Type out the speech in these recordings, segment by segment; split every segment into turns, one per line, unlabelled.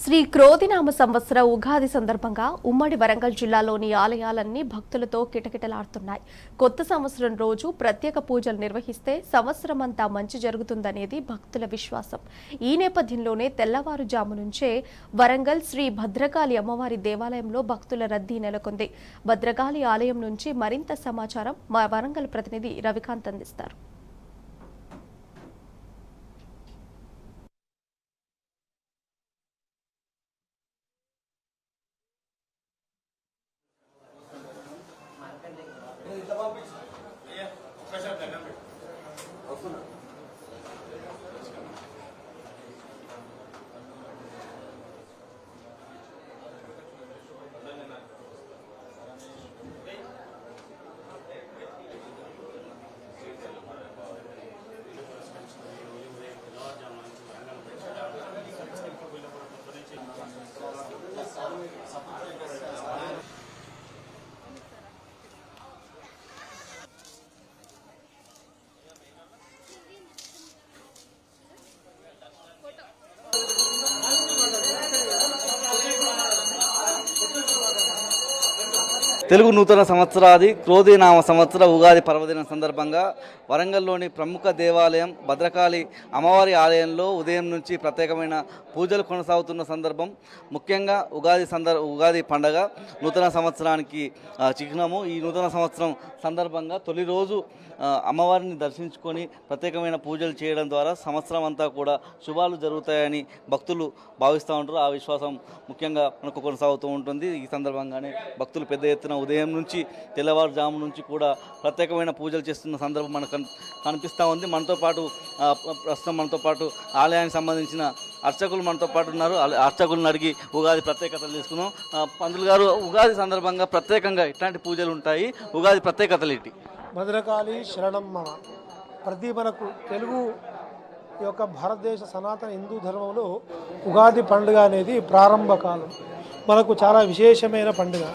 శ్రీ క్రోధినామ సంవత్సర ఉగాది సందర్భంగా ఉమ్మడి వరంగల్ జిల్లాలోని ఆలయాలన్నీ భక్తులతో కిటకిటలాడుతున్నాయి. కొత్త సంవత్సరం రోజు ప్రత్యేక పూజలు నిర్వహిస్తే సంవత్సరమంతా మంచి జరుగుతుందనేది భక్తుల విశ్వాసం. ఈ నేపథ్యంలోనే తెల్లవారుజాము నుంచే వరంగల్ శ్రీ భద్రకాళి అమ్మవారి దేవాలయంలో భక్తుల రద్దీ నెలకొంది. భద్రకాళి ఆలయం నుంచి మరింత సమాచారం మా వరంగల్ ప్రతినిధి రవికాంత్ అందిస్తారు.
తెలుగు నూతన సంవత్సరాది క్రోధినామ సంవత్సర ఉగాది పర్వదిన సందర్భంగా వరంగల్లోని ప్రముఖ దేవాలయం భద్రకాళి అమ్మవారి ఆలయంలో ఉదయం నుంచి ప్రత్యేకమైన పూజలు కొనసాగుతున్న సందర్భం. ముఖ్యంగా ఉగాది పండగ నూతన సంవత్సరానికి చిహ్నము. ఈ నూతన సంవత్సరం సందర్భంగా తొలి రోజు అమ్మవారిని దర్శించుకొని ప్రత్యేకమైన పూజలు చేయడం ద్వారా సంవత్సరం అంతా కూడా శుభాలు జరుగుతాయని భక్తులు భావిస్తూ ఉంటారు. ఆ విశ్వాసం ముఖ్యంగా మనకు కొనసాగుతూ ఉంటుంది. ఈ సందర్భంగానే భక్తులు పెద్ద ఎత్తున ఉదయం నుంచి తెల్లవారుజాము నుంచి కూడా ప్రత్యేకమైన పూజలు చేస్తున్న సందర్భం మనకు కనిపిస్తూ ఉంది. ప్రస్తుతం మనతో పాటు ఆలయానికి సంబంధించిన అర్చకులు మనతో పాటు ఉన్నారు. అర్చకులను అడిగి ఉగాది ప్రత్యేకతలు తీసుకున్నాం. పంతులు గారు, ఉగాది సందర్భంగా ప్రత్యేకంగా ఇట్లాంటి పూజలు ఉంటాయి, ఉగాది ప్రత్యేకతలు ఏంటి?
భద్రకాళి శరణమ్మ ప్రతి మనకు తెలుగు యొక్క భారతదేశ సనాతన హిందూ ధర్మంలో ఉగాది పండుగ అనేది ప్రారంభ కాలం, మనకు చాలా విశేషమైన పండుగ.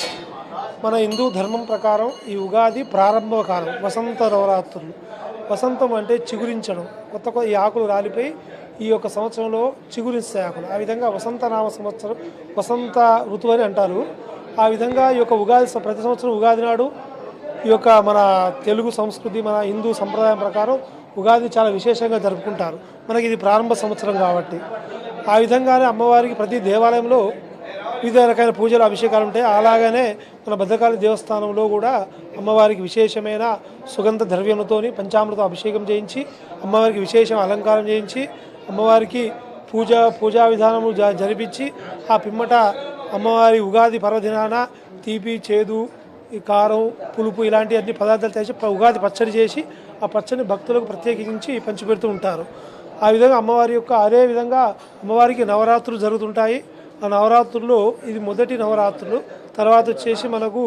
మన హిందూ ధర్మం ప్రకారం ఈ ఉగాది ప్రారంభ కాలం, వసంత నవరాత్రులు. వసంతం అంటే చిగురించడం, కొత్త ఈ ఆకులు రాలిపోయి ఈ యొక్క సంవత్సరంలో చిగురిస్తాయి ఆకులు. ఆ విధంగా వసంతనామ సంవత్సరం, వసంత ఋతువు అని అంటారు. ఆ విధంగా ఈ యొక్క ఉగాది ప్రతి సంవత్సరం ఉగాది నాడు ఈ యొక్క మన తెలుగు సంస్కృతి, మన హిందూ సంప్రదాయం ప్రకారం ఉగాది చాలా విశేషంగా జరుపుకుంటారు. మనకి ఇది ప్రారంభ సంవత్సరం కాబట్టి ఆ విధంగానే అమ్మవారికి ప్రతి దేవాలయంలో వివిధ రకాల పూజలు, అభిషేకాలు ఉంటాయి. అలాగనే మన భద్రకాళి దేవస్థానంలో కూడా అమ్మవారికి విశేషమైన సుగంధ ద్రవ్యములతో పంచామృతం అభిషేకం చేయించి అమ్మవారికి విశేష అలంకారం చేయించి అమ్మవారికి పూజా విధానము జరిపించి ఆ పిమ్మట అమ్మవారి ఉగాది పర్వదినాన తీపి, చేదు, ఈ కారం, పులుపు ఇలాంటి అన్ని పదార్థాలు చేసి ఉగాది పచ్చడి చేసి ఆ పచ్చడిని భక్తులకు ప్రత్యేకించి పంచిపెడుతూ ఉంటారు. ఆ విధంగా అదే విధంగా అమ్మవారికి నవరాత్రులు జరుగుతుంటాయి. ఆ నవరాత్రుల్లో ఇది మొదటి నవరాత్రులు. తర్వాత వచ్చేసి మనకు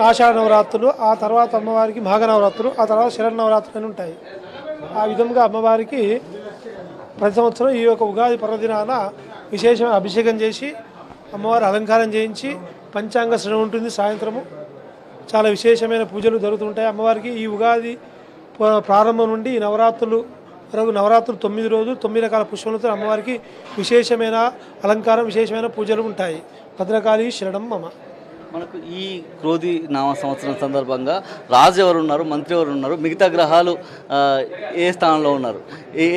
ఆషాఢ నవరాత్రులు, ఆ తర్వాత అమ్మవారికి మాఘ నవరాత్రులు, ఆ తర్వాత శరన్నవరాత్రులు అని ఉంటాయి. ఆ విధంగా అమ్మవారికి ప్రతి సంవత్సరం ఈ యొక్క ఉగాది పర్వదినాన విశేషమైన అభిషేకం చేసి అమ్మవారి అలంకారం చేయించి పంచాంగ శ్రవణం ఉంటుంది. సాయంత్రము చాలా విశేషమైన పూజలు జరుగుతుంటాయి అమ్మవారికి. ఈ ఉగాది ప్రారంభం నుండి నవరాత్రులు వరకు, నవరాత్రులు 9 రోజులు 9 రకాల పుష్పములతో అమ్మవారికి విశేషమైన అలంకారం, విశేషమైన పూజలు ఉంటాయి. భద్రకాళి శరణం మమ.
మనకు ఈ క్రోధి నామ సంవత్సరం సందర్భంగా రాజు ఎవరు ఉన్నారు, మంత్రి ఎవరు ఉన్నారు, మిగతా గ్రహాలు ఏ స్థానంలో ఉన్నారు,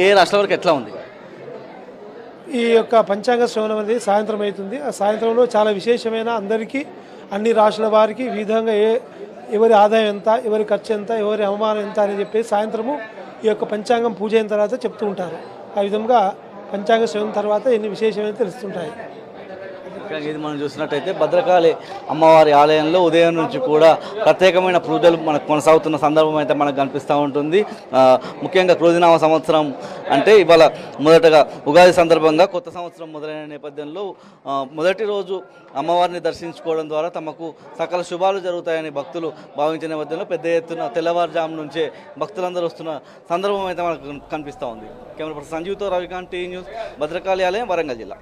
ఏ రాష్ట్రాల వరకు ఎట్లా ఉంది?
ఈ యొక్క పంచాంగ శ్రవణం అనేది సాయంత్రం అవుతుంది. ఆ సాయంత్రంలో చాలా విశేషమైన అందరికీ అన్ని రాశుల వారికి విధంగా ఎవరి ఆదాయం ఎంత, ఎవరి ఖర్చు ఎంత, ఎవరి అవమానం ఎంత అని చెప్పేసి సాయంత్రము ఈ యొక్క పంచాంగం పూజ అయిన తర్వాత చెప్తూ ఉంటారు. ఆ విధంగా పంచాంగ శ్రవణం తర్వాత ఎన్ని విశేషమైన తెలుస్తుంటాయి.
ఇది మనం చూసినట్టయితే భద్రకాళి అమ్మవారి ఆలయంలో ఉదయం నుంచి కూడా ప్రత్యేకమైన పూజలు మనకు కొనసాగుతున్న సందర్భం అయితే మనకు కనిపిస్తూ ఉంటుంది. ముఖ్యంగా క్రోధినామ సంవత్సరం అంటే ఇవాళ మొదటగా ఉగాది సందర్భంగా కొత్త సంవత్సరం మొదలైన నేపథ్యంలో మొదటి రోజు అమ్మవారిని దర్శించుకోవడం ద్వారా తమకు సకల శుభాలు జరుగుతాయని భక్తులు భావించిన నేపథ్యంలో పెద్ద ఎత్తున తెల్లవారుజాము నుంచే భక్తులందరూ వస్తున్న సందర్భం అయితే మనకు కనిపిస్తూ ఉంది. కెమెరా పర్సన్ సంజీవ్తో రవికాంత్, టీ న్యూస్, భద్రకాళి ఆలయం, వరంగల్ జిల్లా.